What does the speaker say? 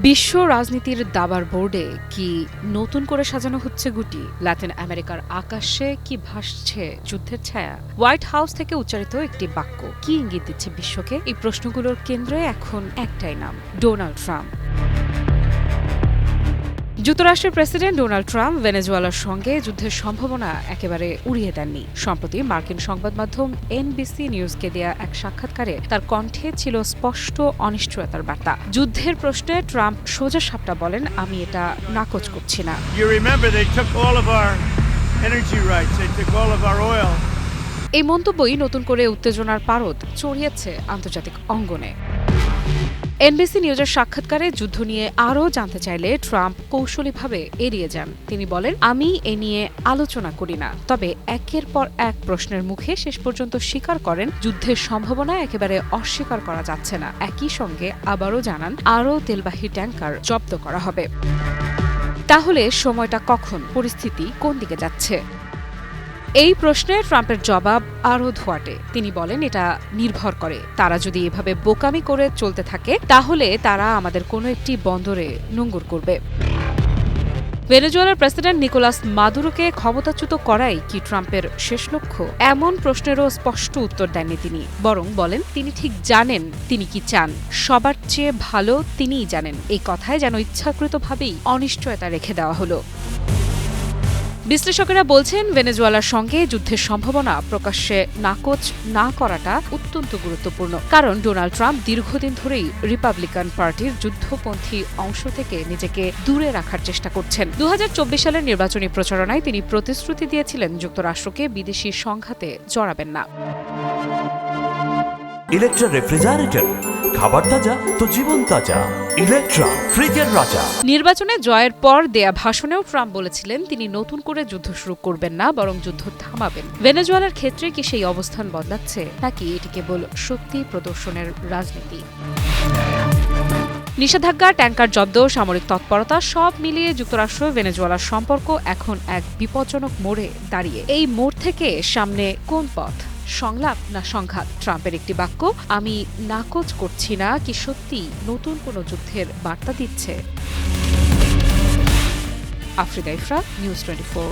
বিশ্ব রাজনীতির দাবার বোর্ডে কি নতুন করে সাজানো হচ্ছে গুটি? ল্যাটিন আমেরিকার আকাশে কি ভাসছে যুদ্ধের ছায়া? হোয়াইট হাউস থেকে উচ্চারিত একটি বাক্য কি ইঙ্গিত দিচ্ছে বিশ্বকে? এই প্রশ্নগুলোর কেন্দ্রে এখন একটাই নাম, ডোনাল্ড ট্রাম্প। যুক্তরাষ্ট্রের প্রেসিডেন্ট ডোনাল্ড ট্রাম্প ভেনেজুয়েলার সঙ্গে যুদ্ধের সম্ভাবনা একেবারে উড়িয়ে দেননি। সম্প্রতি মার্কিন সংবাদ মাধ্যম এনবিসি নিউজকে দেয়া এক সাক্ষাৎকারে তার কণ্ঠে ছিল স্পষ্ট অনিশ্চয়তার বার্তা। যুদ্ধের প্রশ্নে ট্রাম্প সোজাসাপটা বলেন, আমি এটা নাকচ করছি না। এই মন্তব্যই নতুন করে উত্তেজনার পারদ চড়িয়েছে আন্তর্জাতিক অঙ্গনে। এনবিসি নিউজের সাক্ষাৎকারে যুদ্ধ নিয়ে আরও জানতে চাইলে ট্রাম্প কৌশলীভাবে এড়িয়ে যান। তিনি বলেন, আমি এ নিয়ে আলোচনা করি না। তবে একের পর এক প্রশ্নের মুখে শেষ পর্যন্ত স্বীকার করেন যুদ্ধের সম্ভাবনা একেবারে অস্বীকার করা যাচ্ছে না। একই সঙ্গে আবারও জানান আরও তেলবাহী ট্যাঙ্কার জব্দ করা হবে। তাহলে সময়টা কখন? পরিস্থিতি কোন দিকে যাচ্ছে? এই প্রশ্নে ট্রাম্পের জবাব আরও ধোয়াটে। তিনি বলেন, এটা নির্ভর করে। তারা যদি এভাবে বোকামি করে চলতে থাকে তাহলে তারা আমাদের কোনো একটি বন্দরে নোঙর করবে। ভেনেজুয়েলার প্রেসিডেন্ট নিকোলাস মাদুরোকে ক্ষমতাচ্যুত করাই কি ট্রাম্পের শেষ লক্ষ্য? এমন প্রশ্নেরও স্পষ্ট উত্তর দেননি তিনি। বরং বলেন, তিনি ঠিক জানেন তিনি কি চান। সবার চেয়ে ভালো তিনিই জানেন। এই কথায় যেন ইচ্ছাকৃতভাবেই অনিশ্চয়তা রেখে দেওয়া হলো। বিশ্লেষকেরা বলছেন, ভেনেজুয়েলার সঙ্গে যুদ্ধের সম্ভাবনা প্রকাশ্যে নাকচ না করাটা অত্যন্ত গুরুত্বপূর্ণ। কারণ ডোনাল্ড ট্রাম্প দীর্ঘদিন ধরেই রিপাবলিকান পার্টির যুদ্ধপন্থী অংশ থেকে নিজেকে দূরে রাখার চেষ্টা করছেন। 2024 সালের নির্বাচনী প্রচারণায় তিনি প্রতিশ্রুতি দিয়েছিলেন যুক্তরাষ্ট্রকে বিদেশি সংঘাতে জড়াবেন না। ইলেকট্রা রেফ্রিজারেটর, খাবার তাজা তো জীবন তাজা। ইলেকট্রা, ফ্রিজের রাজা। নির্বাচনে জয়ের পর দেয়া ভাষণেও ট্রাম্প বলেছিলেন তিনি নতুন করে যুদ্ধ শুরু করবেন না, বরং যুদ্ধ থামাবেন। ভেনেজুয়েলার ক্ষেত্রে কি সেই অবস্থান বদলাচ্ছে, নাকি এটি কেবল শক্তি প্রদর্শনের রাজনীতি? নিষেধাজ্ঞা, ট্যাঙ্কার জব্দ, সামরিক তৎপরতা সব মিলিয়ে যুক্তরাষ্ট্র ভেনেজুয়েলার সম্পর্ক এখন এক বিপজ্জনক মোড়ে দাঁড়িয়ে। এই মোড় থেকে সামনে কোন পথ? সংলাপ না সংঘাত? ট্রাম্পের একটি বাক্য, আমি নাকচ করছি না, কি সত্যি নতুন কোনো যুদ্ধের বার্তা দিচ্ছে? আফ্রিদা ইফরা, নিউজ 24।